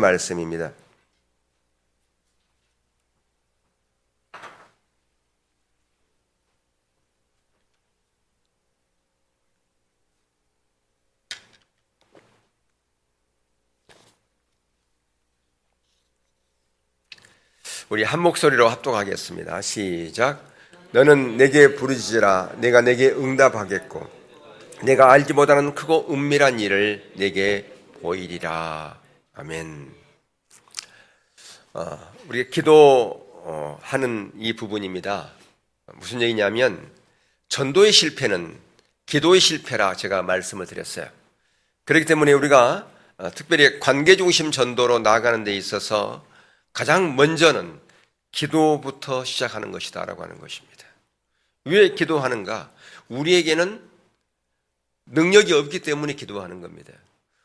말씀입니다. 우리 한 목소리로 합독하겠습니다. 시작. 너는 내게 부르짖으라. 내가 내게 응답하겠고 내가 알지 못하는 크고 은밀한 일을 내게 보이리라. 아멘. 우리가 기도하는 이 부분입니다. 무슨 얘기냐면 전도의 실패는 기도의 실패라 제가 말씀을 드렸어요. 그렇기 때문에 우리가 특별히 관계중심 전도로 나아가는 데 있어서 가장 먼저는 기도부터 시작하는 것이다 라고 하는 것입니다. 왜 기도하는가? 우리에게는 능력이 없기 때문에 기도하는 겁니다.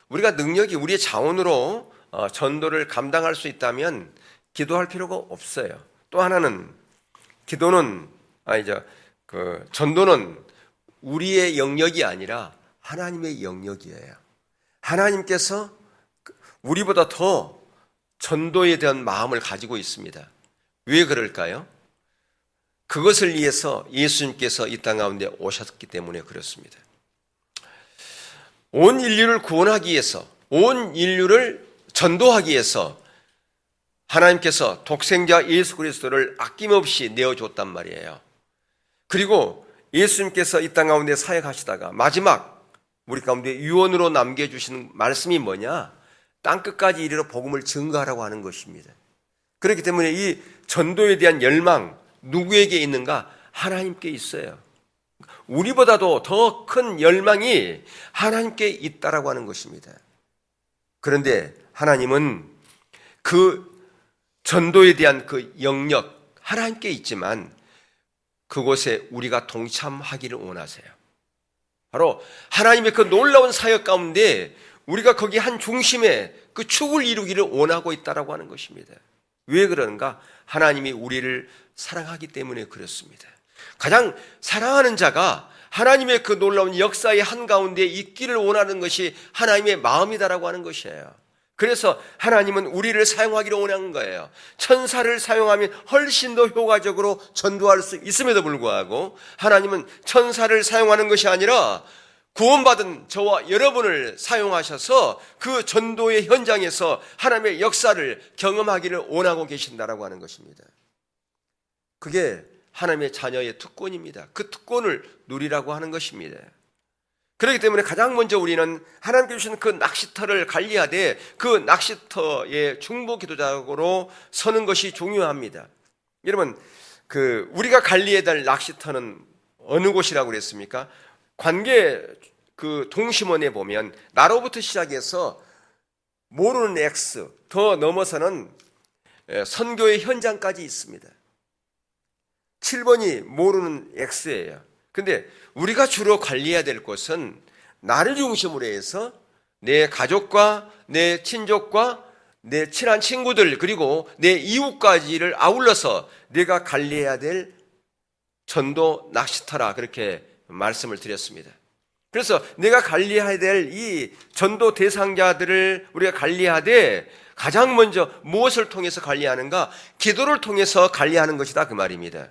우리가 능력이 우리의 자원으로 전도를 감당할 수 있다면 기도할 필요가 없어요. 또 하나는 전도는 우리의 영역이 아니라 하나님의 영역이에요. 하나님께서 우리보다 더 전도에 대한 마음을 가지고 있습니다. 왜 그럴까요? 그것을 위해서 예수님께서 이 땅 가운데 오셨기 때문에 그렇습니다. 온 인류를 구원하기 위해서, 온 인류를 전도하기 위해서 하나님께서 독생자 예수 그리스도를 아낌없이 내어줬단 말이에요. 그리고 예수님께서 이 땅 가운데 사역하시다가 마지막 우리 가운데 유언으로 남겨주시는 말씀이 뭐냐? 땅끝까지 이르러 복음을 증거하라고 하는 것입니다. 그렇기 때문에 이 전도에 대한 열망 누구에게 있는가? 하나님께 있어요. 우리보다도 더 큰 열망이 하나님께 있다라고 하는 것입니다. 그런데 하나님은 그 전도에 대한 그 영역 하나님께 있지만 그곳에 우리가 동참하기를 원하세요. 바로 하나님의 그 놀라운 사역 가운데 우리가 거기 한 중심에 그 축을 이루기를 원하고 있다라고 하는 것입니다. 왜 그런가? 하나님이 우리를 사랑하기 때문에 그렇습니다. 가장 사랑하는 자가 하나님의 그 놀라운 역사의 한가운데 있기를 원하는 것이 하나님의 마음이다라고 하는 것이에요. 그래서 하나님은 우리를 사용하기를 원하는 거예요. 천사를 사용하면 훨씬 더 효과적으로 전도할 수 있음에도 불구하고 하나님은 천사를 사용하는 것이 아니라 구원받은 저와 여러분을 사용하셔서 그 전도의 현장에서 하나님의 역사를 경험하기를 원하고 계신다라고 하는 것입니다. 그게 하나님의 자녀의 특권입니다. 그 특권을 누리라고 하는 것입니다. 그렇기 때문에 가장 먼저 우리는 하나님께 주신 그 낚시터를 관리하되 그 낚시터의 중보 기도자로 서는 것이 중요합니다. 여러분, 우리가 관리해야 될 낚시터는 어느 곳이라고 그랬습니까? 관계 동심원에 보면 나로부터 시작해서 모르는 X 더 넘어서는 선교의 현장까지 있습니다. 7번이 모르는 X예요. 근데 우리가 주로 관리해야 될 곳은 나를 중심으로 해서 내 가족과 내 친족과 내 친한 친구들 그리고 내 이웃까지를 아울러서 내가 관리해야 될 전도 낚시터라 그렇게 말씀을 드렸습니다. 그래서 내가 관리해야 될 이 전도 대상자들을 우리가 관리하되 가장 먼저 무엇을 통해서 관리하는가? 기도를 통해서 관리하는 것이다 그 말입니다.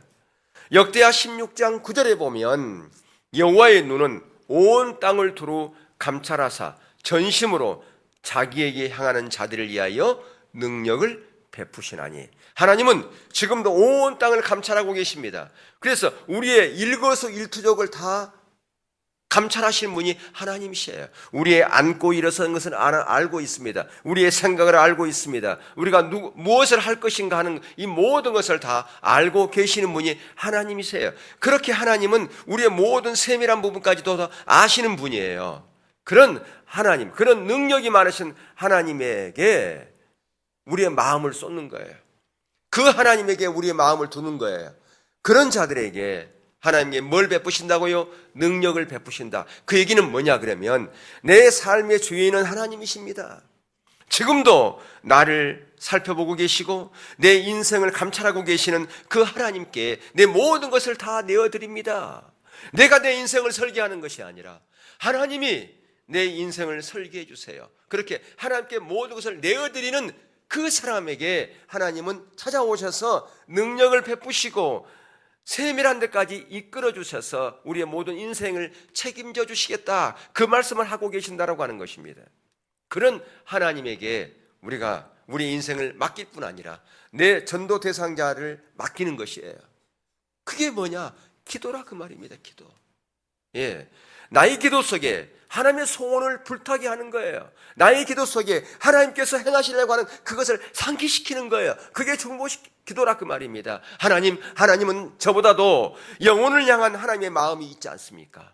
역대하 16장 9절에 보면 여호와의 눈은 온 땅을 두루 감찰하사 전심으로 자기에게 향하는 자들을 위하여 능력을 베푸시나니 하나님은 지금도 온 땅을 감찰하고 계십니다. 그래서 우리의 일거수일투족을 다 감찰하시는 분이 하나님이시에요. 우리의 앉고 일어서는 것을 알고 있습니다. 우리의 생각을 알고 있습니다. 우리가 무엇을 할 것인가 하는 이 모든 것을 다 알고 계시는 분이 하나님이세요. 그렇게 하나님은 우리의 모든 세밀한 부분까지도 다 아시는 분이에요. 그런 하나님, 그런 능력이 많으신 하나님에게 우리의 마음을 쏟는 거예요. 그 하나님에게 우리의 마음을 두는 거예요. 그런 자들에게 하나님께 뭘 베푸신다고요? 능력을 베푸신다. 그 얘기는 뭐냐 그러면 내 삶의 주인은 하나님이십니다. 지금도 나를 살펴보고 계시고 내 인생을 감찰하고 계시는 그 하나님께 내 모든 것을 다 내어드립니다. 내가 내 인생을 설계하는 것이 아니라 하나님이 내 인생을 설계해 주세요. 그렇게 하나님께 모든 것을 내어드리는 그 사람에게 하나님은 찾아오셔서 능력을 베푸시고 세밀한 데까지 이끌어 주셔서 우리의 모든 인생을 책임져 주시겠다, 그 말씀을 하고 계신다라고 하는 것입니다. 그런 하나님에게 우리가 우리 인생을 맡길 뿐 아니라 내 전도 대상자를 맡기는 것이에요. 그게 뭐냐? 기도라 그 말입니다. 기도. 나의 기도 속에 하나님의 소원을 불타게 하는 거예요. 나의 기도 속에 하나님께서 행하시려고 하는 그것을 상기시키는 거예요. 그게 중보식 기도라 그 말입니다. 하나님은 저보다도 영혼을 향한 하나님의 마음이 있지 않습니까?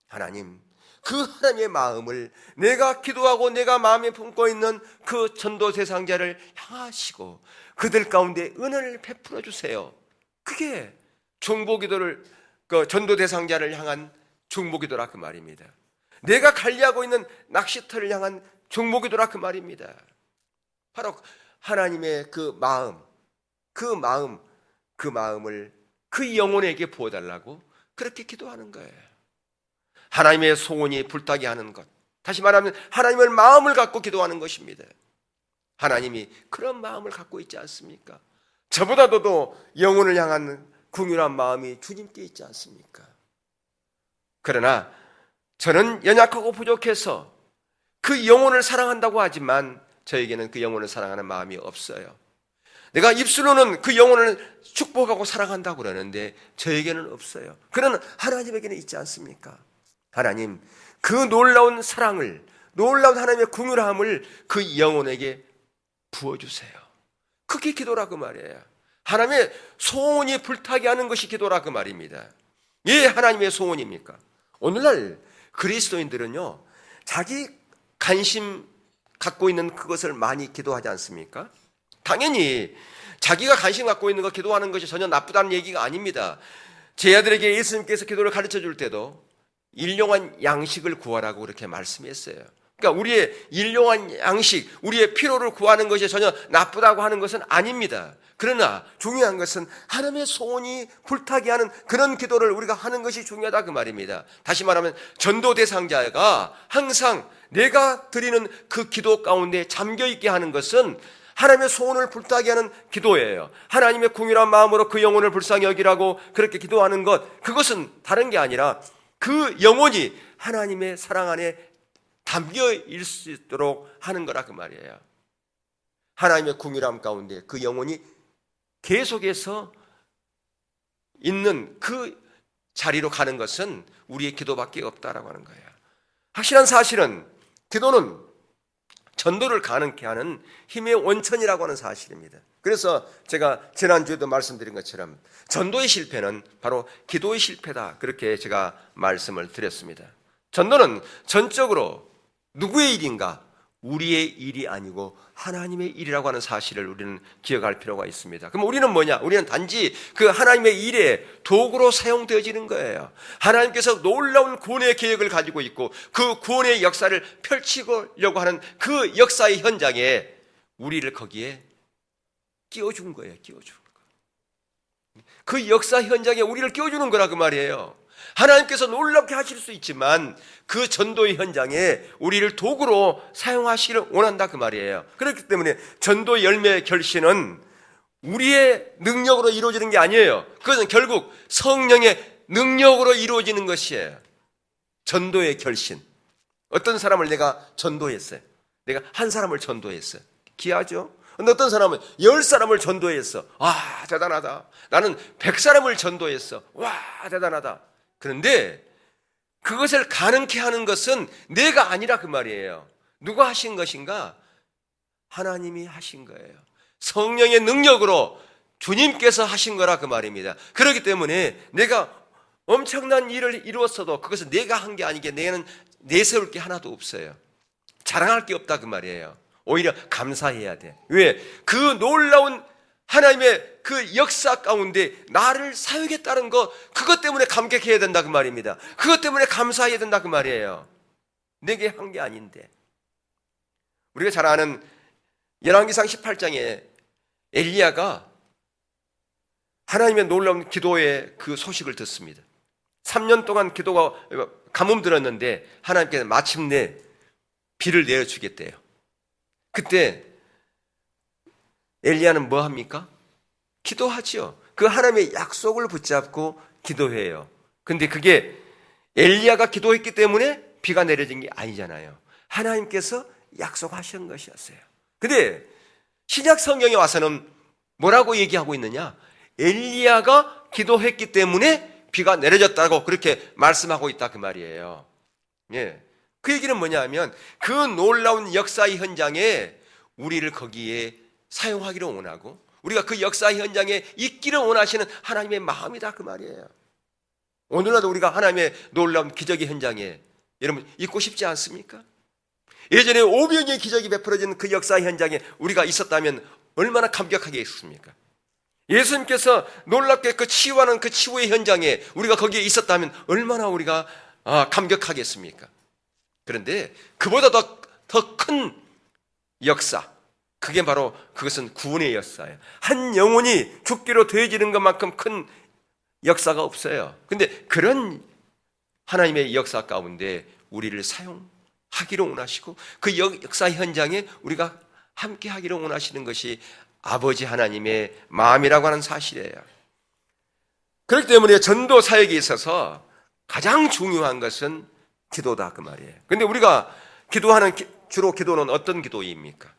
하나님, 그 하나님의 마음을 내가 기도하고 내가 마음에 품고 있는 그 전도 대상자를 향하시고 그들 가운데 은혜를 베풀어 주세요. 그게 중보기도를, 그 전도 대상자를 향한 중보기도라 그 말입니다. 내가 관리하고 있는 낚시터를 향한 중보기도라 그 말입니다. 바로 하나님의 그 마음을 그 영혼에게 부어달라고 그렇게 기도하는 거예요. 하나님의 소원이 불타게 하는 것, 다시 말하면 하나님의 마음을 갖고 기도하는 것입니다. 하나님이 그런 마음을 갖고 있지 않습니까? 저보다도 영혼을 향한 긍휼한 마음이 주님께 있지 않습니까? 그러나 저는 연약하고 부족해서 그 영혼을 사랑한다고 하지만 저에게는 그 영혼을 사랑하는 마음이 없어요. 내가 입술로는 그 영혼을 축복하고 사랑한다고 그러는데 저에게는 없어요. 그러나 하나님에게는 있지 않습니까? 하나님, 그 놀라운 사랑을, 놀라운 하나님의 긍휼함을 그 영혼에게 부어주세요. 그게 기도라고 말이에요. 하나님의 소원이 불타게 하는 것이 기도라 그 말입니다. 예, 하나님의 소원입니까? 오늘날 그리스도인들은요, 자기 관심 갖고 있는 그것을 많이 기도하지 않습니까? 당연히 자기가 관심 갖고 있는 거 기도하는 것이 전혀 나쁘다는 얘기가 아닙니다. 제 아들에게 예수님께서 기도를 가르쳐 줄 때도 일용한 양식을 구하라고 그렇게 말씀했어요. 그러니까 우리의 일용한 양식, 우리의 필요를 구하는 것이 전혀 나쁘다고 하는 것은 아닙니다. 그러나 중요한 것은 하나님의 소원이 불타게 하는 그런 기도를 우리가 하는 것이 중요하다 그 말입니다. 다시 말하면 전도 대상자가 항상 내가 드리는 그 기도 가운데 잠겨있게 하는 것은 하나님의 소원을 불타게 하는 기도예요. 하나님의 긍휼한 마음으로 그 영혼을 불쌍히 여기라고 그렇게 기도하는 것, 그것은 다른 게 아니라 그 영혼이 하나님의 사랑 안에 담겨 있을 수 있도록 하는 거라 그 말이에요. 하나님의 긍휼함 가운데 그 영혼이 계속해서 있는 그 자리로 가는 것은 우리의 기도밖에 없다라고 하는 거예요. 확실한 사실은 기도는 전도를 가능케 하는 힘의 원천이라고 하는 사실입니다. 그래서 제가 지난주에도 말씀드린 것처럼 전도의 실패는 바로 기도의 실패다, 그렇게 제가 말씀을 드렸습니다. 전도는 전적으로 누구의 일인가? 우리의 일이 아니고 하나님의 일이라고 하는 사실을 우리는 기억할 필요가 있습니다. 그럼 우리는 뭐냐? 우리는 단지 그 하나님의 일에 도구로 사용되어지는 거예요. 하나님께서 놀라운 구원의 계획을 가지고 있고 그 구원의 역사를 펼치려고 하는 그 역사의 현장에 우리를 거기에 끼워준 거예요. 끼워준 거. 그 역사 현장에 우리를 끼워주는 거라 그 말이에요. 하나님께서 놀랍게 하실 수 있지만 그 전도의 현장에 우리를 도구로 사용하시기를 원한다 그 말이에요. 그렇기 때문에 전도의 열매의 결실은 우리의 능력으로 이루어지는 게 아니에요. 그것은 결국 성령의 능력으로 이루어지는 것이에요. 전도의 결신. 어떤 사람을 내가 전도했어요. 내가 한 사람을 전도했어요. 귀하죠? 근데 어떤 사람은 10사람을 전도했어. 와, 대단하다. 나는 100사람을 전도했어. 와, 대단하다. 그런데 그것을 가능케 하는 것은 내가 아니라 그 말이에요. 누가 하신 것인가? 하나님이 하신 거예요. 성령의 능력으로 주님께서 하신 거라 그 말입니다. 그렇기 때문에 내가 엄청난 일을 이루었어도 그것은 내가 한 게 아니게 내는 내세울 게 하나도 없어요. 자랑할 게 없다 그 말이에요. 오히려 감사해야 돼. 왜? 그 놀라운 하나님의 그 역사 가운데 나를 사용했다는 것, 그것 때문에 감격해야 된다 그 말입니다. 그것 때문에 감사해야 된다 그 말이에요. 내게 한 게 아닌데. 우리가 잘 아는 열왕기상 18장에 엘리야가 하나님의 놀라운 기도의 그 소식을 듣습니다. 3년 동안 기도가 가뭄 들었는데 하나님께서 마침내 비를 내려주겠대요. 그때 엘리야는 뭐 합니까? 기도하지요. 그 하나님의 약속을 붙잡고 기도해요. 근데 그게 엘리야가 기도했기 때문에 비가 내려진 게 아니잖아요. 하나님께서 약속하신 것이었어요. 근데 신약 성경에 와서는 뭐라고 얘기하고 있느냐? 엘리야가 기도했기 때문에 비가 내려졌다고 그렇게 말씀하고 있다 그 말이에요. 예. 그 얘기는 뭐냐면 그 놀라운 역사의 현장에 우리를 거기에 사용하기를 원하고 우리가 그 역사 현장에 있기를 원하시는 하나님의 마음이다 그 말이에요. 오늘날도 우리가 하나님의 놀라운 기적의 현장에 여러분 있고 싶지 않습니까? 예전에 오병이의 기적이 베풀어진 그 역사 현장에 우리가 있었다면 얼마나 감격하겠습니까? 예수님께서 놀랍게 그 치유하는 그 치유의 현장에 우리가 거기에 있었다면 얼마나 우리가 감격하겠습니까? 그런데 그보다 더 큰 역사, 그게 바로 그것은 구원의 역사예요. 한 영혼이 죽기로 되어지는 것만큼 큰 역사가 없어요. 근데 그런 하나님의 역사 가운데 우리를 사용하기를 원하시고 그 역사 현장에 우리가 함께 하기를 원하시는 것이 아버지 하나님의 마음이라고 하는 사실이에요. 그렇기 때문에 전도 사역에 있어서 가장 중요한 것은 기도다 그 말이에요. 근데 우리가 기도하는 주로 기도는 어떤 기도입니까?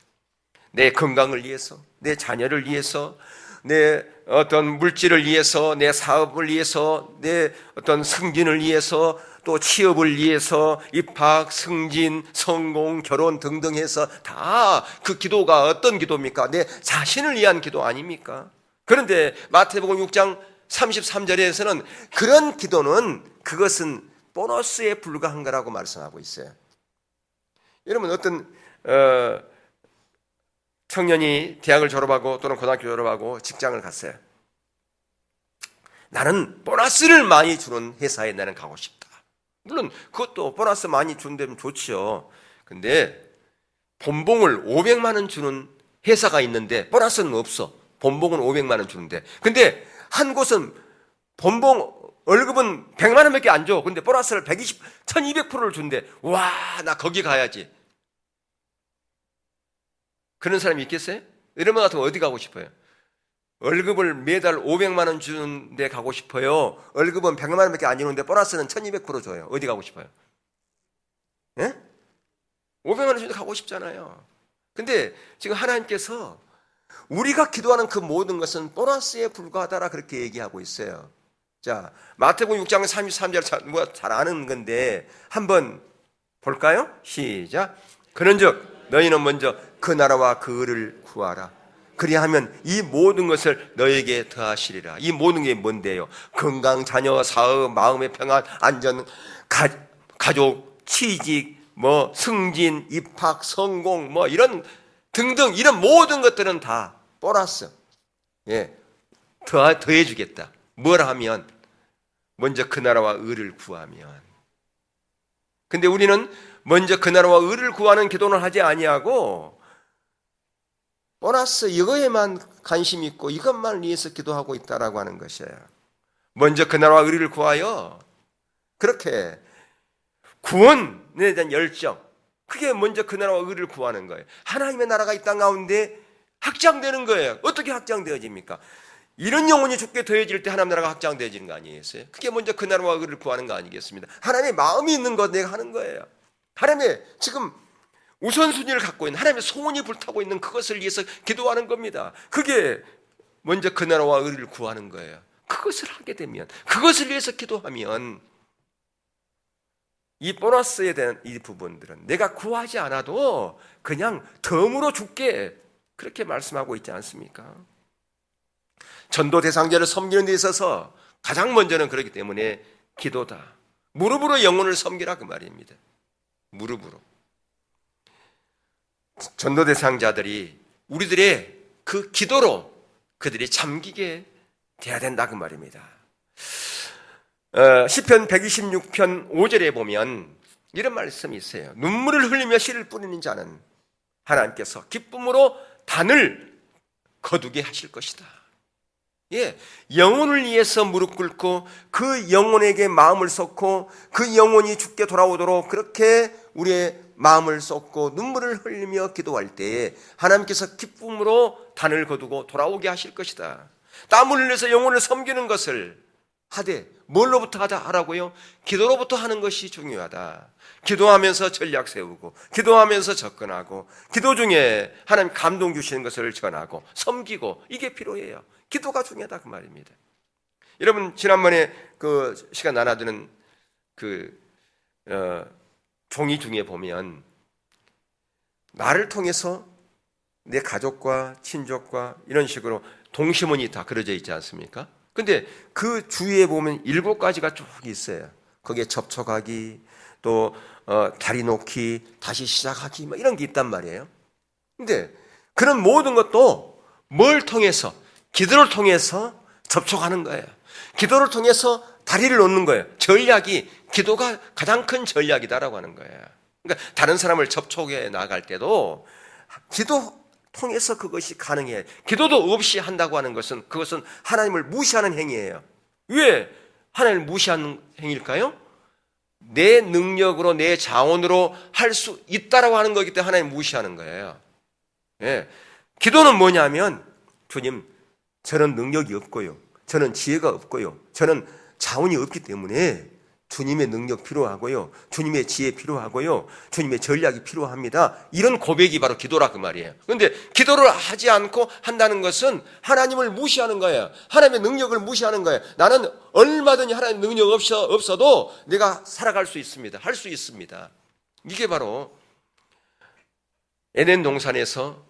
내 건강을 위해서, 내 자녀를 위해서, 내 어떤 물질을 위해서, 내 사업을 위해서, 내 어떤 승진을 위해서, 또 취업을 위해서, 입학, 승진, 성공, 결혼 등등 해서 다 그 기도가 어떤 기도입니까? 내 자신을 위한 기도 아닙니까? 그런데 마태복음 6장 33절에서는 그런 기도는 그것은 보너스에 불과한 거라고 말씀하고 있어요. 여러분 어떤 청년이 대학을 졸업하고 또는 고등학교 졸업하고 직장을 갔어요. 나는 보너스를 많이 주는 회사에 나는 가고 싶다. 물론 그것도 보너스 많이 준다면 좋죠. 근데 본봉을 500만 원 주는 회사가 있는데 보너스는 없어. 본봉은 500만 원 주는데. 근데 한 곳은 본봉 월급은 100만 원밖에 안 줘. 근데 보너스를 1200%를 준대. 와, 나 거기 가야지. 그런 사람이 있겠어요? 이런 분 같으면 어디 가고 싶어요? 월급을 매달 500만 원 주는데 가고 싶어요. 월급은 100만 원밖에 안 주는데 보너스는 1200% 줘요. 어디 가고 싶어요? 예? 500만 원 주는데 가고 싶잖아요. 근데 지금 하나님께서 우리가 기도하는 그 모든 것은 보너스에 불과하다라 그렇게 얘기하고 있어요. 자, 마태복음 6장 33절 잘 아는 건데 한번 볼까요? 시작. 그런즉 너희는 먼저 그 나라와 그 의를 구하라. 그리하면 이 모든 것을 너에게 더하시리라. 이 모든 게 뭔데요? 건강, 자녀, 사업, 마음의 평안, 안전, 가족, 취직, 승진, 입학, 성공, 이런 등등 이런 모든 것들은 다 보너스. 예, 더해주겠다. 뭘 하면? 먼저 그 나라와 의를 구하면. 근데 우리는 먼저 그 나라와 의를 구하는 기도는 하지 아니하고 보너스 이거에만 관심 있고 이것만 위해서 기도하고 있다라고 하는 것이에요. 먼저 그 나라와 의를 구하여 그렇게 구원에 대한 열정, 그게 먼저 그 나라와 의를 구하는 거예요. 하나님의 나라가 이 땅 가운데 확장되는 거예요. 어떻게 확장되어집니까? 이런 영혼이 죽게 더해질 때 하나님 나라가 확장되어지는 거 아니겠어요? 그게 먼저 그 나라와 의를 구하는 거 아니겠습니다? 하나님의 마음이 있는 것 내가 하는 거예요. 하나님의 지금 우선순위를 갖고 있는 하나님의 소원이 불타고 있는 그것을 위해서 기도하는 겁니다. 그게 먼저 그 나라와 의를 구하는 거예요. 그것을 하게 되면, 그것을 위해서 기도하면 이 보너스에 대한 이 부분들은 내가 구하지 않아도 그냥 덤으로 줄게, 그렇게 말씀하고 있지 않습니까? 전도 대상자를 섬기는 데 있어서 가장 먼저는 그렇기 때문에 기도다. 무릎으로 영혼을 섬기라 그 말입니다. 무릎으로. 전도 대상자들이 우리들의 그 기도로 그들이 잠기게 돼야 된다 그 말입니다. 시편 126편 5절에 보면 이런 말씀이 있어요. 눈물을 흘리며 씨를 뿌리는 자는 하나님께서 기쁨으로 단을 거두게 하실 것이다. 예, 영혼을 위해서 무릎 꿇고 그 영혼에게 마음을 쏟고 그 영혼이 죽게 돌아오도록 그렇게 우리의 마음을 쏟고 눈물을 흘리며 기도할 때에 하나님께서 기쁨으로 단을 거두고 돌아오게 하실 것이다. 땀을 흘려서 영혼을 섬기는 것을 하되 뭘로부터 하라고요? 기도로부터 하는 것이 중요하다. 기도하면서 전략 세우고 기도하면서 접근하고 기도 중에 하나님 감동 주시는 것을 전하고 섬기고 이게 필요해요. 기도가 중요하다 그 말입니다. 여러분 지난번에 그 시간 나눠드는 종이 중에 보면 나를 통해서 내 가족과 친족과 이런 식으로 동심원이 다 그려져 있지 않습니까? 근데 그 주위에 보면 7가지가 쭉 있어요. 거기에 접촉하기, 또 다리 놓기, 다시 시작하기 뭐 이런 게 있단 말이에요. 근데 그런 모든 것도 뭘 통해서? 기도를 통해서 접촉하는 거예요. 기도를 통해서 다리를 놓는 거예요. 전략이 기도가 가장 큰 전략이다라고 하는 거예요. 그러니까 다른 사람을 접촉해 나갈 때도 기도 통해서 그것이 가능해요. 기도도 없이 한다고 하는 것은 그것은 하나님을 무시하는 행위예요. 왜 하나님을 무시하는 행위일까요? 내 능력으로 내 자원으로 할 수 있다라고 하는 거기 때문에 하나님 무시하는 거예요. 예. 기도는 뭐냐면 주님 저는 능력이 없고요. 저는 지혜가 없고요. 저는 자원이 없기 때문에 주님의 능력 필요하고요. 주님의 지혜 필요하고요. 주님의 전략이 필요합니다. 이런 고백이 바로 기도라 그 말이에요. 그런데 기도를 하지 않고 한다는 것은 하나님을 무시하는 거예요. 하나님의 능력을 무시하는 거예요. 나는 얼마든지 하나님 능력 없어도 내가 살아갈 수 있습니다. 할 수 있습니다. 이게 바로 에덴 동산에서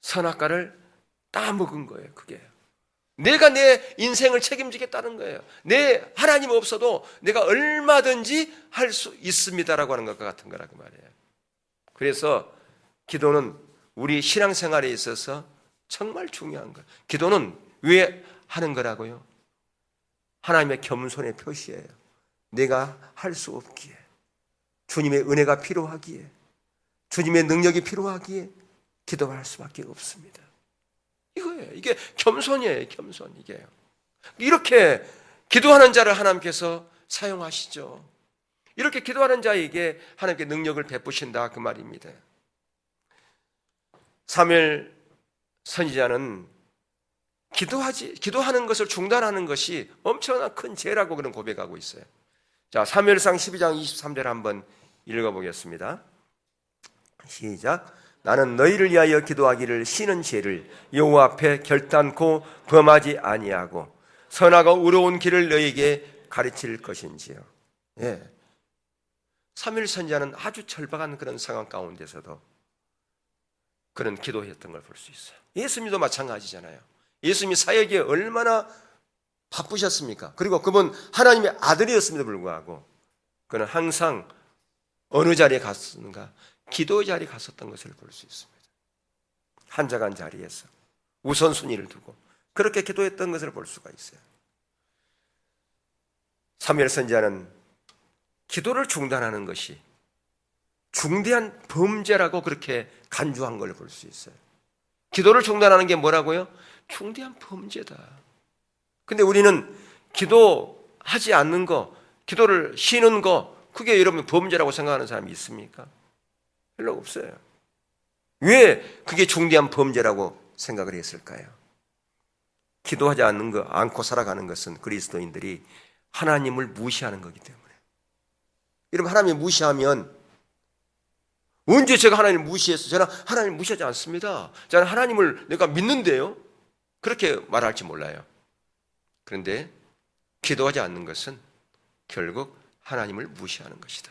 선악과를 따먹은 거예요. 그게. 내가 내 인생을 책임지겠다는 거예요. 내 하나님 없어도 내가 얼마든지 할 수 있습니다라고 하는 것과 같은 거라고 말이에요. 그래서 기도는 우리 신앙생활에 있어서 정말 중요한 거예요. 기도는 왜 하는 거라고요? 하나님의 겸손의 표시예요. 내가 할 수 없기에, 주님의 은혜가 필요하기에, 주님의 능력이 필요하기에 기도할 수밖에 없습니다. 이거예요. 이게 겸손이에요. 겸손 이게요. 이렇게 기도하는 자를 하나님께서 사용하시죠. 이렇게 기도하는 자에게 하나님께 능력을 베푸신다 그 말입니다. 사무엘 선지자는 기도하는 것을 중단하는 것이 엄청난 큰 죄라고 그런 고백하고 있어요. 자, 사무엘상 12장 23절을 한번 읽어보겠습니다. 시작. 나는 너희를 위하여 기도하기를 쉬는 죄를 여호와 앞에 결단코 범하지 아니하고 선하고 의로운 길을 너희에게 가르칠 것인지요. 예. 사무엘 선지자는 아주 절박한 그런 상황 가운데서도 그런 기도했던 걸 볼 수 있어요. 예수님도 마찬가지잖아요. 예수님이 사역에 얼마나 바쁘셨습니까? 그리고 그분 하나님의 아들이었음에도 불구하고 그는 항상 어느 자리에 갔는가? 기도 자리에 갔었던 것을 볼 수 있습니다. 한적한 자리에서 우선순위를 두고 그렇게 기도했던 것을 볼 수가 있어요. 사무엘 선지자는 기도를 중단하는 것이 중대한 범죄라고 그렇게 간주한 걸 볼 수 있어요. 기도를 중단하는 게 뭐라고요? 중대한 범죄다. 근데 우리는 기도하지 않는 거, 기도를 쉬는 거, 그게 여러분 범죄라고 생각하는 사람이 있습니까? 별로 없어요. 왜 그게 중대한 범죄라고 생각을 했을까요? 기도하지 않고 살아가는 것은 그리스도인들이 하나님을 무시하는 거기 때문에. 여러분 하나님을 무시하면 언제 제가 하나님을 무시했어요? 저는 하나님을 무시하지 않습니다. 저는 하나님을 내가 믿는데요. 그렇게 말할지 몰라요. 그런데 기도하지 않는 것은 결국 하나님을 무시하는 것이다.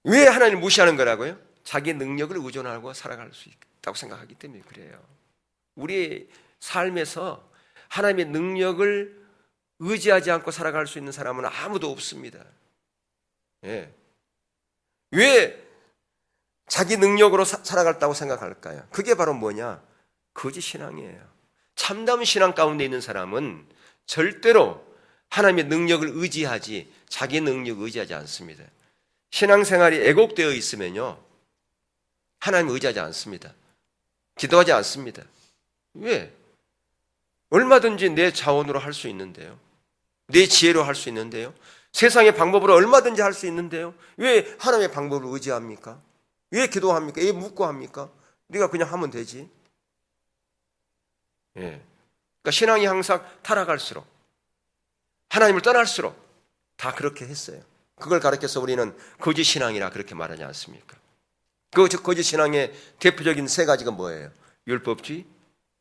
왜 하나님을 무시하는 거라고요? 자기 능력을 의존하고 살아갈 수 있다고 생각하기 때문에 그래요. 우리의 삶에서 하나님의 능력을 의지하지 않고 살아갈 수 있는 사람은 아무도 없습니다. 예. 왜 자기 능력으로 살아갔다고 생각할까요? 그게 바로 뭐냐? 거짓 신앙이에요. 참담 신앙 가운데 있는 사람은 절대로 하나님의 능력을 의지하지 자기 능력을 의지하지 않습니다. 신앙생활이 애곡되어 있으면요 하나님을 의지하지 않습니다. 기도하지 않습니다. 왜? 얼마든지 내 자원으로 할 수 있는데요. 내 지혜로 할 수 있는데요. 세상의 방법으로 얼마든지 할 수 있는데요. 왜 하나님의 방법을 의지합니까? 왜 기도합니까? 왜 묻고 합니까? 네가 그냥 하면 되지. 예. 그러니까 신앙이 항상 타락할수록, 하나님을 떠날수록 다 그렇게 했어요. 그걸 가르쳐서 우리는 거짓 신앙이라 그렇게 말하지 않습니까? 그 거짓 신앙의 대표적인 세 가지가 뭐예요? 율법주의,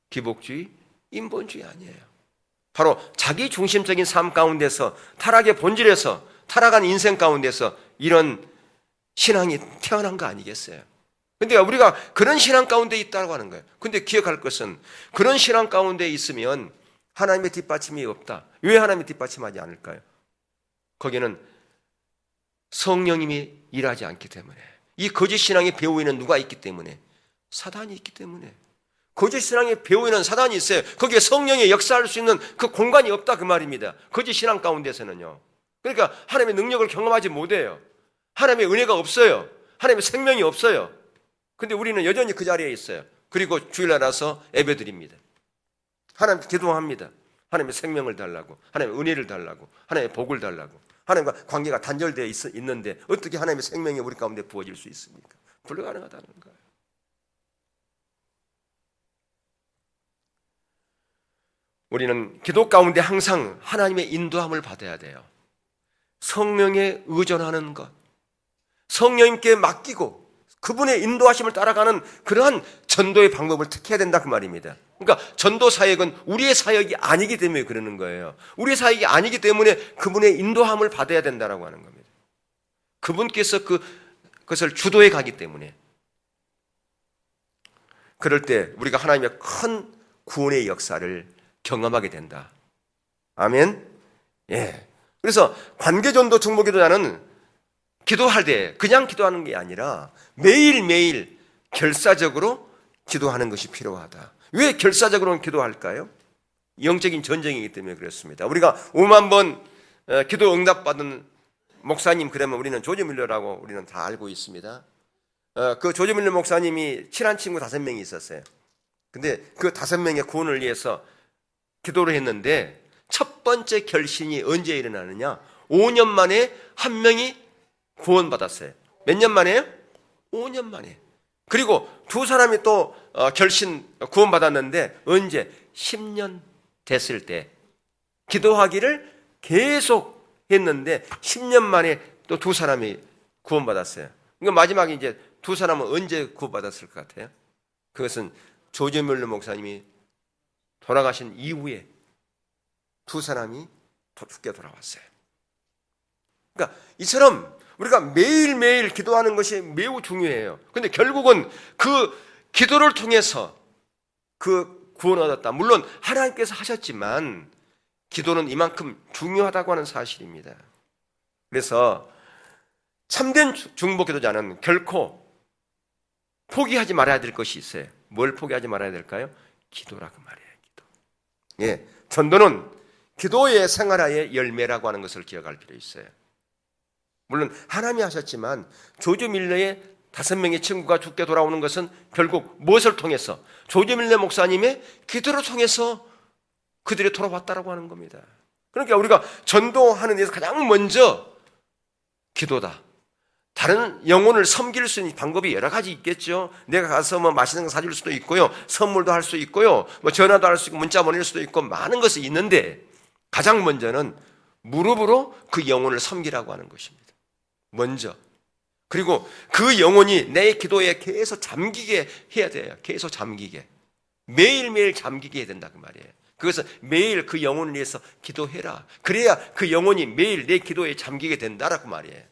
기복주의, 인본주의 아니에요. 바로 자기 중심적인 삶 가운데서, 타락의 본질에서, 타락한 인생 가운데서 이런 신앙이 태어난 거 아니겠어요? 근데 우리가 그런 신앙 가운데 있다고 하는 거예요. 근데 기억할 것은 그런 신앙 가운데 있으면 하나님의 뒷받침이 없다. 왜 하나님이 뒷받침하지 않을까요? 거기는 성령님이 일하지 않기 때문에, 이 거짓 신앙의 배후에는 누가 있기 때문에? 사단이 있기 때문에. 거짓 신앙의 배후에는 사단이 있어요. 거기에 성령이 역사할 수 있는 그 공간이 없다 그 말입니다. 거짓 신앙 가운데서는요. 그러니까 하나님의 능력을 경험하지 못해요. 하나님의 은혜가 없어요. 하나님의 생명이 없어요. 근데 우리는 여전히 그 자리에 있어요. 그리고 주일날 와서 예배드립니다. 하나님께 기도합니다. 하나님의 생명을 달라고, 하나님의 은혜를 달라고, 하나님의 복을 달라고. 하나님과 관계가 단절되어 있는데 어떻게 하나님의 생명이 우리 가운데 부어질 수 있습니까? 불가능하다는 거예요. 우리는 기도 가운데 항상 하나님의 인도함을 받아야 돼요. 성령에 의존하는 것, 성령님께 맡기고 그분의 인도하심을 따라가는 그러한 전도의 방법을 택해야 된다 그 말입니다. 그러니까 전도 사역은 우리의 사역이 아니기 때문에 그러는 거예요. 우리의 사역이 아니기 때문에 그분의 인도함을 받아야 된다라고 하는 겁니다. 그분께서 그것을 주도해 가기 때문에. 그럴 때 우리가 하나님의 큰 구원의 역사를 경험하게 된다. 아멘. 예. 그래서 관계전도 중보기도자는 기도할 때 그냥 기도하는 게 아니라 매일매일 결사적으로 기도하는 것이 필요하다. 왜 결사적으로 기도할까요? 영적인 전쟁이기 때문에 그렇습니다. 우리가 5만 번 기도 응답받은 목사님, 그러면 우리는 조지 밀러라고 우리는 다 알고 있습니다. 그 조지 밀러 목사님이 친한 친구 5명이 있었어요. 근데 그 5명의 구원을 위해서 기도를 했는데 첫 번째 결신이 언제 일어나느냐? 5년 만에 한 명이 구원받았어요. 몇 년 만에요? 5년 만에. 그리고 2사람이 또 구원받았는데 언제? 10년 됐을 때. 기도하기를 계속 했는데 10년 만에 또 2사람이 구원받았어요. 그러니까 마지막에 이제 2사람은 언제 구원받았을 것 같아요? 그것은 조지 밀러 목사님이 돌아가신 이후에 2사람이 죽게 돌아왔어요. 그러니까 이처럼 우리가 매일매일 기도하는 것이 매우 중요해요. 그런데 결국은 그 기도를 통해서 그 구원을 얻었다. 물론 하나님께서 하셨지만 기도는 이만큼 중요하다고 하는 사실입니다. 그래서 참된 중보기도자는 결코 포기하지 말아야 될 것이 있어요. 뭘 포기하지 말아야 될까요? 기도라고 말이에요. 기도. 예, 전도는 기도의 생활의 열매라고 하는 것을 기억할 필요 있어요. 물론 하나님이 하셨지만 조지 밀러의 5명의 친구가 죽게 돌아오는 것은 결국 무엇을 통해서? 조지 밀러 목사님의 기도를 통해서 그들이 돌아왔다라고 하는 겁니다. 그러니까 우리가 전도하는 데서 가장 먼저 기도다. 다른 영혼을 섬길 수 있는 방법이 여러 가지 있겠죠. 내가 가서 뭐 맛있는 거 사줄 수도 있고요, 선물도 할 수 있고요, 뭐 전화도 할 수 있고 문자 보낼 수도 있고 많은 것이 있는데 가장 먼저는 무릎으로 그 영혼을 섬기라고 하는 것입니다. 먼저. 그리고 그 영혼이 내 기도에 계속 잠기게 해야 돼요. 계속 잠기게. 매일매일 잠기게 해야 된다 그 말이에요. 그래서 매일 그 영혼을 위해서 기도해라. 그래야 그 영혼이 매일 내 기도에 잠기게 된다라고 말이에요.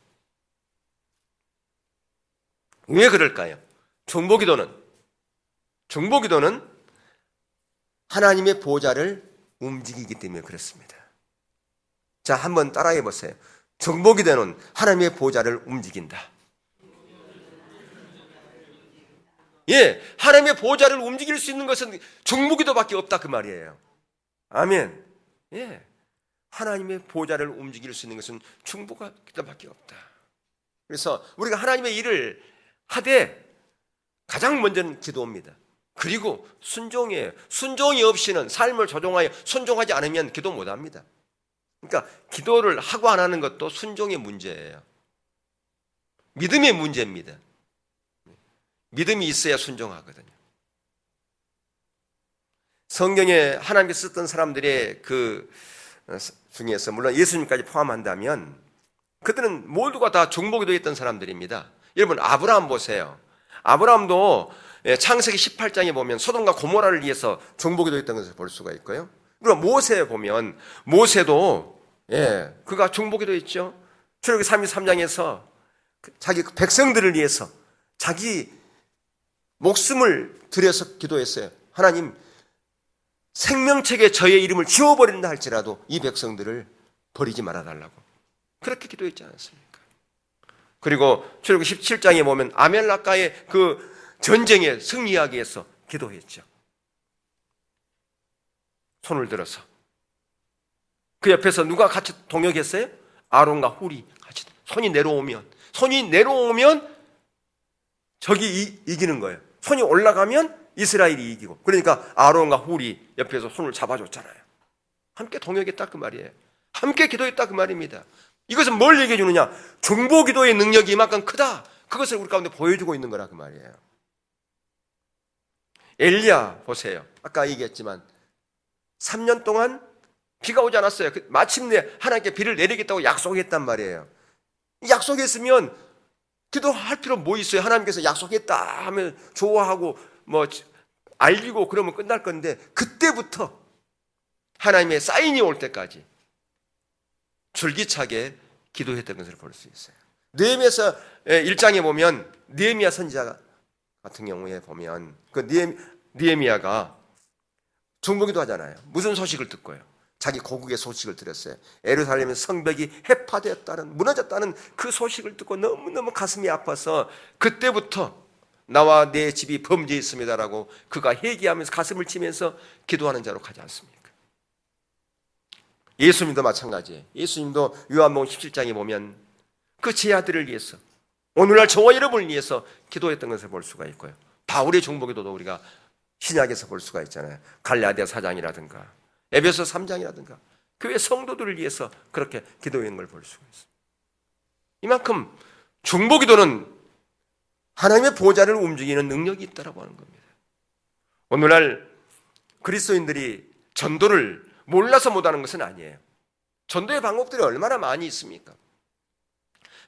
왜 그럴까요? 중보기도는 하나님의 보좌를 움직이기 때문에 그렇습니다. 자, 한번 따라해 보세요. 중보기도는 하나님의 보좌를 움직인다. 예, 하나님의 보좌를 움직일 수 있는 것은 중보기도밖에 없다 그 말이에요. 아멘. 예, 하나님의 보좌를 움직일 수 있는 것은 중보기도밖에 없다. 그래서 우리가 하나님의 일을 하되 가장 먼저는 기도입니다. 그리고 순종이에요. 순종이 없이는 삶을 조종하여 순종하지 않으면 기도 못합니다. 그러니까 기도를 하고 안 하는 것도 순종의 문제예요. 믿음의 문제입니다. 믿음이 있어야 순종하거든요. 성경에 하나님께서 썼던 사람들의 그 중에서 물론 예수님까지 포함한다면 그들은 모두가 다 중보기도했던 사람들입니다. 여러분 아브라함 보세요. 아브라함도 창세기 18장에 보면 소돔과 고모라를 위해서 중보기도했던 것을 볼 수가 있고요. 그리고 모세에 보면 모세도 그가 중보기도했죠. 출애굽기 33장에서 자기 백성들을 위해서 자기 목숨을 들여서 기도했어요. 하나님 생명책에 저의 이름을 지워버린다 할지라도 이 백성들을 버리지 말아달라고 그렇게 기도했지 않았습니까? 그리고 출애굽기 17장에 보면 아멜렉과의 그 전쟁에 승리하기 위해서 기도했죠. 손을 들어서 그 옆에서 누가 같이 동역했어요? 아론과 훌이 같이. 손이 내려오면 적이 이기는 거예요. 손이 올라가면 이스라엘이 이기고. 그러니까 아론과 훌이 옆에서 손을 잡아줬잖아요. 함께 동역했다 그 말이에요. 함께 기도했다 그 말입니다. 이것은 뭘 얘기해 주느냐? 중보기도의 능력이 이만큼 크다. 그것을 우리 가운데 보여주고 있는 거라 그 말이에요. 엘리야 보세요. 아까 얘기했지만 3년 동안 비가 오지 않았어요. 마침내 하나님께 비를 내리겠다고 약속했단 말이에요. 약속했으면 기도할 필요 뭐 있어요? 하나님께서 약속했다 하면 좋아하고 뭐 알리고 그러면 끝날 건데 그때부터 하나님의 사인이 올 때까지 줄기차게 기도했던 것을 볼 수 있어요. 느헤미야서 1장에 보면 느헤미야 선지자 같은 경우에 보면 그 느헤미야가 중보기도 하잖아요. 무슨 소식을 듣고요? 자기 고국의 소식을 들었어요. 예루살렘의 성벽이 해파되었다는, 무너졌다는 그 소식을 듣고 너무너무 가슴이 아파서 그때부터 나와 내 집이 범죄했습니다라고 그가 회개하면서 가슴을 치면서 기도하는 자로 가지 않습니까? 예수님도 마찬가지예요. 예수님도 요한복음 17장에 보면 그 제 아들을 위해서 오늘날 저와 여러분을 위해서 기도했던 것을 볼 수가 있고요. 바울의 중보기도도 우리가 신약에서 볼 수가 있잖아요. 갈라디아 4장이라든가 에베소 3장이라든가 교회 성도들을 위해서 그렇게 기도한 걸 볼 수가 있어요. 이만큼 중보기도는 하나님의 보좌를 움직이는 능력이 있다고 하는 겁니다. 오늘날 그리스도인들이 전도를 몰라서 못하는 것은 아니에요. 전도의 방법들이 얼마나 많이 있습니까?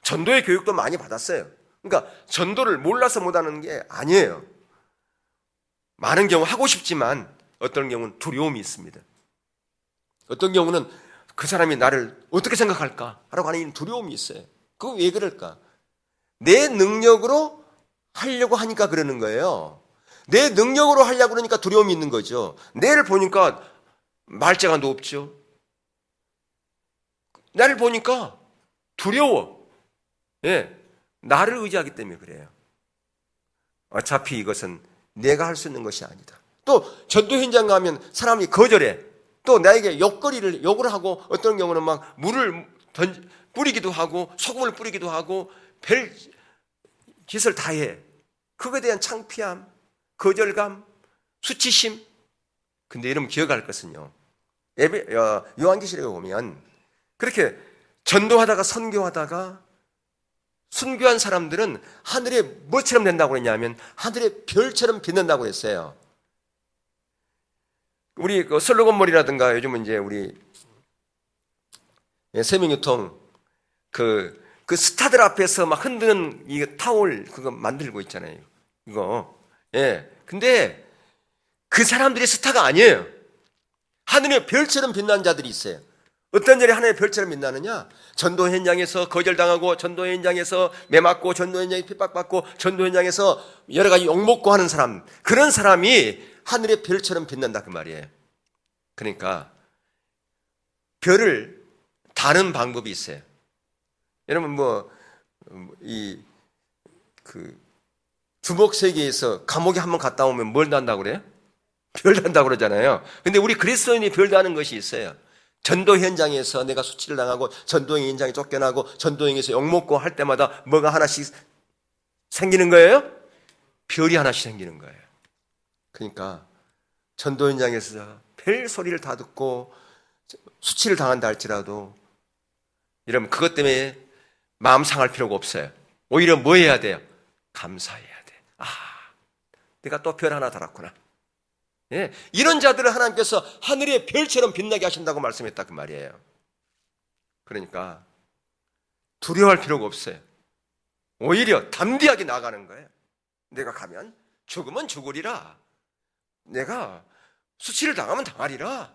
전도의 교육도 많이 받았어요. 그러니까 전도를 몰라서 못하는 게 아니에요. 많은 경우 하고 싶지만 어떤 경우는 두려움이 있습니다. 어떤 경우는 그 사람이 나를 어떻게 생각할까 라고 하는 두려움이 있어요. 그거 왜 그럴까? 내 능력으로 하려고 하니까 그러는 거예요. 내 능력으로 하려고 그러니까 두려움이 있는 거죠. 내를 보니까 말재가 높죠. 나를 보니까 두려워. 나를 의지하기 때문에 그래요. 어차피 이것은 내가 할 수 있는 것이 아니다. 또 전도 현장 가면 사람이 거절해. 또 나에게 욕을 하고 어떤 경우는 막 물을 뿌리기도 하고 소금을 뿌리기도 하고 별 짓을 다 해. 그거에 대한 창피함, 거절감, 수치심. 근데 여러분 기억할 것은요. 요한계시록에 보면 그렇게 전도하다가 선교하다가 순교한 사람들은 하늘에 뭐처럼 된다고 그랬냐면 하늘의 별처럼 빛난다고 그랬어요. 우리 그 슬로건몰이라든가 요즘은 이제 우리 세명유통 그 스타들 앞에서 막 흔드는 이 타올 그거 만들고 있잖아요. 이거. 근데 그 사람들이 스타가 아니에요. 하늘의 별처럼 빛나는 자들이 있어요. 어떤 자리 하나의 별처럼 빛나느냐? 전도 현장에서 거절당하고 전도 현장에서 매맞고 전도 현장에 핍박받고 전도 현장에서 여러 가지 욕먹고 하는 사람, 그런 사람이 하늘의 별처럼 빛난다 그 말이에요. 그러니까 별을 다는 방법이 있어요. 여러분 주먹 세계에서 감옥에 한번 갔다 오면 뭘 단다고 그래요? 별 단다고 그러잖아요. 근데 우리 그리스도인이 별 다는 것이 있어요. 전도 현장에서 내가 수치를 당하고 전도 현장에 쫓겨나고 전도 현장에서 욕먹고 할 때마다 뭐가 하나씩 생기는 거예요? 별이 하나씩 생기는 거예요. 그러니까 전도 현장에서 별 소리를 다 듣고 수치를 당한다 할지라도 이러면 그것 때문에 마음 상할 필요가 없어요. 오히려 뭐 해야 돼요? 감사해야 돼. 아, 내가 또 별 하나 달았구나. 예, 이런 자들을 하나님께서 하늘의 별처럼 빛나게 하신다고 말씀했다 그 말이에요. 그러니까 두려워할 필요가 없어요. 오히려 담대하게 나가는 거예요. 내가 가면 죽으면 죽으리라. 내가 수치를 당하면 당하리라.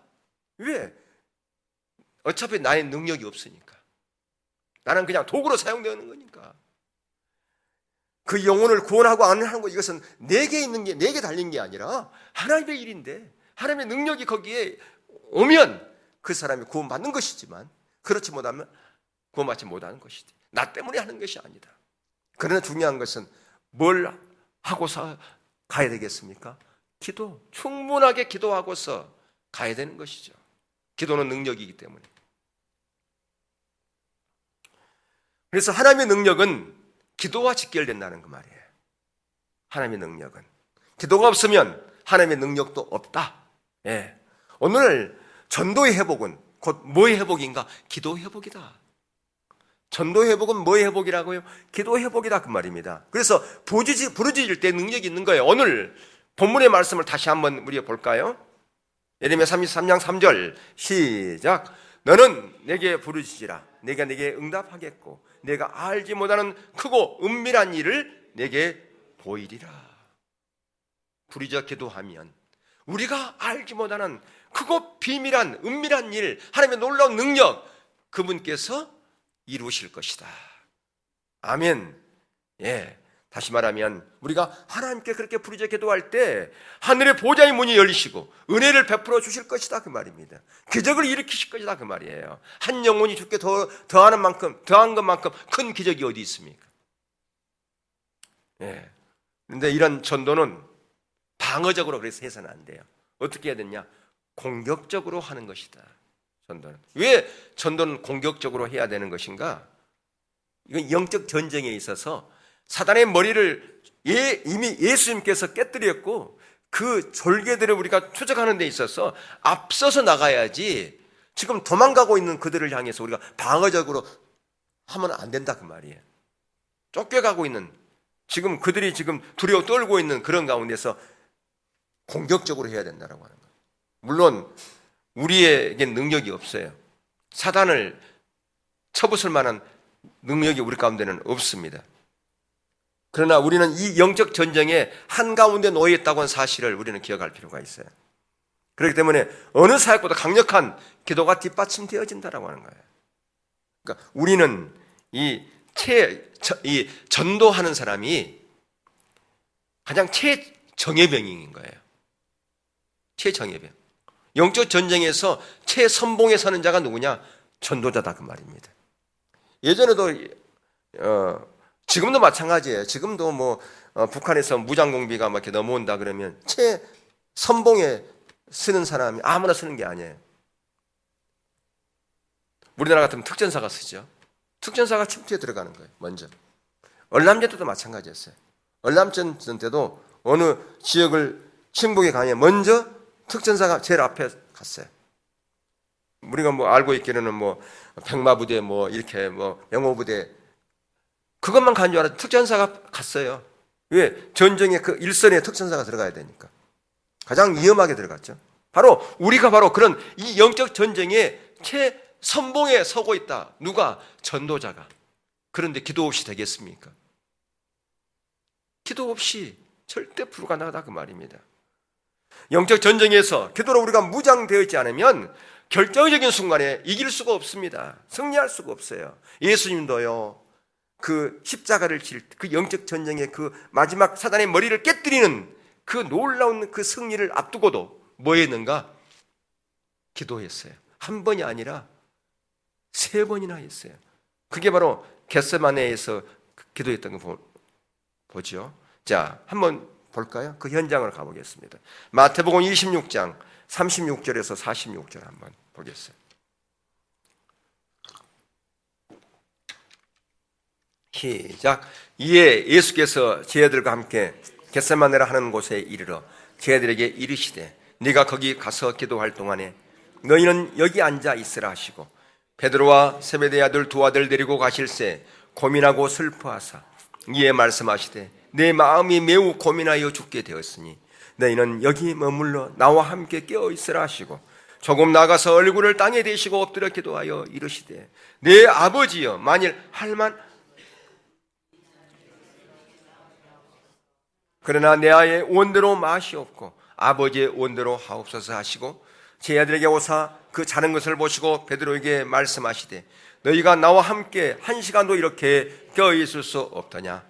왜? 어차피 나의 능력이 없으니까. 나는 그냥 도구로 사용되는 거니까. 그 영혼을 구원하고 안 하는 거 이것은 내게 있는 게 내게 달린 게 아니라 하나님의 일인데 하나님의 능력이 거기에 오면 그 사람이 구원받는 것이지만 그렇지 못하면 구원받지 못하는 것이지. 나 때문에 하는 것이 아니다. 그러나 중요한 것은 뭘 하고서 가야 되겠습니까? 기도. 충분하게 기도하고서 가야 되는 것이죠. 기도는 능력이기 때문에. 그래서 하나님의 능력은 기도와 직결된다는 그 말이에요. 하나님의 능력은. 기도가 없으면 하나님의 능력도 없다. 예. 오늘 전도의 회복은 곧 뭐의 회복인가? 기도의 회복이다. 전도의 회복은 뭐의 회복이라고요? 기도의 회복이다 그 말입니다. 그래서 부르짖을 때 능력이 있는 거예요. 오늘 본문의 말씀을 다시 한번 우리가 볼까요? 예레미야 33장 3절 시작. 너는 내게 부르짖으라. 내가 내게 응답하겠고 내가 알지 못하는 크고 은밀한 일을 내게 보이리라. 부르짖어 기도하면 우리가 알지 못하는 크고 비밀한 은밀한 일, 하나님의 놀라운 능력 그분께서 이루실 것이다. 아멘. 예. 다시 말하면 우리가 하나님께 그렇게 부르짖어 기도할 때 하늘의 보좌의 문이 열리시고 은혜를 베풀어 주실 것이다 그 말입니다. 기적을 일으키실 것이다 그 말이에요. 한 영혼이 주께 더한 것만큼 큰 기적이 어디 있습니까? 예. 그런데 이런 전도는 방어적으로 그래서 해서는 안 돼요. 어떻게 해야 되냐? 공격적으로 하는 것이다. 전도는. 왜 전도는 공격적으로 해야 되는 것인가? 이건 영적 전쟁에 있어서 사단의 머리를 이미 예수님께서 깨뜨렸고 그 졸개들을 우리가 추적하는 데 있어서 앞서서 나가야지 지금 도망가고 있는 그들을 향해서 우리가 방어적으로 하면 안 된다 그 말이에요. 쫓겨가고 있는 지금 그들이 지금 두려워 떨고 있는 그런 가운데서 공격적으로 해야 된다라고 하는 거예요. 물론 우리에겐 능력이 없어요. 사단을 쳐부술 만한 능력이 우리 가운데는 없습니다. 그러나 우리는 이 영적 전쟁에 한가운데 놓여 있다고 하는 사실을 우리는 기억할 필요가 있어요. 그렇기 때문에 어느 사역보다 강력한 기도가 뒷받침되어진다라고 하는 거예요. 그러니까 우리는 이 전도하는 사람이 가장 최정예병인 거예요. 최정예병. 영적 전쟁에서 최선봉에 서는 자가 누구냐? 전도자다 그 말입니다. 예전에도 지금도 마찬가지예요. 지금도 북한에서 무장공비가 막 이렇게 넘어온다 그러면 최선봉에 쓰는 사람이 아무나 쓰는 게 아니에요. 우리나라 같으면 특전사가 쓰죠. 특전사가 침투에 들어가는 거예요. 먼저. 얼남전 때도 마찬가지였어요. 얼남전 때도 어느 지역을 침공에 가면 먼저 특전사가 제일 앞에 갔어요. 우리가 알고 있기로는 백마부대 이렇게 영호부대 그것만 간 줄 알았는데 특전사가 갔어요. 왜? 전쟁의 그 일선에 특전사가 들어가야 되니까. 가장 위험하게 들어갔죠. 우리가 그런 이 영적 전쟁의 최선봉에 서고 있다. 누가? 전도자가. 그런데 기도 없이 되겠습니까? 기도 없이 절대 불가능하다 그 말입니다. 영적 전쟁에서 기도로 우리가 무장되어 있지 않으면 결정적인 순간에 이길 수가 없습니다. 승리할 수가 없어요. 예수님도요. 그 십자가를 칠 그 영적 전쟁의 그 마지막 사단의 머리를 깨뜨리는 그 놀라운 그 승리를 앞두고도 뭐 했는가? 기도했어요. 한 번이 아니라 3번이나 했어요. 그게 바로 겟세마네에서 기도했던 거 보죠. 자, 한번 볼까요? 그 현장으로 가보겠습니다. 마태복음 26장 36절에서 46절 한번 보겠어요. 시작. 이에 예수께서 제자들과 함께 겟세마네라 하는 곳에 이르러 제자들에게 이르시되 네가 거기 가서 기도할 동안에 너희는 여기 앉아 있으라 하시고 베드로와 세베대의 아들 두 아들 데리고 가실새 고민하고 슬퍼하사 이에 말씀하시되 내 마음이 매우 고민하여 죽게 되었으니 너희는 여기 머물러 나와 함께 깨어 있으라 하시고 조금 나가서 얼굴을 땅에 대시고 엎드려 기도하여 이르시되 내 아버지여 만일 그러나 내 아의 원대로 마시옵고 아버지의 원대로 하옵소서 하시고 제 아들에게 오사 그 자는 것을 보시고 베드로에게 말씀하시되 너희가 나와 함께 1시간도 이렇게 깨어 있을 수 없더냐.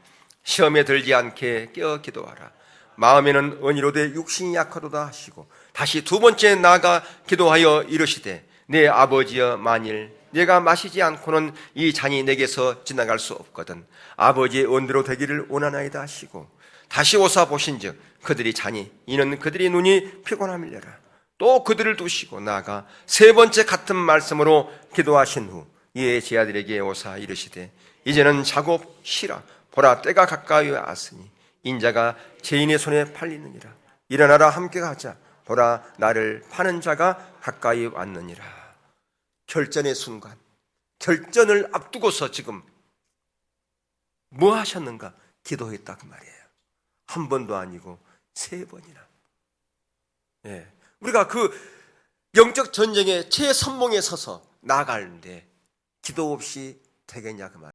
시험에 들지 않게 깨어 기도하라. 마음에는 언의로되 육신이 약하도다 하시고 다시 두 번째 나아가 기도하여 이르시되 내 아버지여 만일 내가 마시지 않고는 이 잔이 내게서 지나갈 수 없거든 아버지의 원대로 되기를 원하나이다 하시고 다시 오사 보신즉 그들이 자니 이는 그들이 눈이 피곤함이려라. 또 그들을 두시고 나아가 세 번째 같은 말씀으로 기도하신 후 이에 제 아들에게 오사 이르시되 이제는 자고 쉬라. 보라 때가 가까이 왔으니 인자가 죄인의 손에 팔리느니라. 일어나라 함께 가자. 보라 나를 파는 자가 가까이 왔느니라. 결전의 순간, 결전을 앞두고서 지금 뭐 하셨는가? 기도했다 그 말이에요. 한 번도 아니고 세 번이나. 예. 우리가 그 영적 전쟁의 최선봉에 서서 나아가는데 기도 없이 되겠냐 그 말.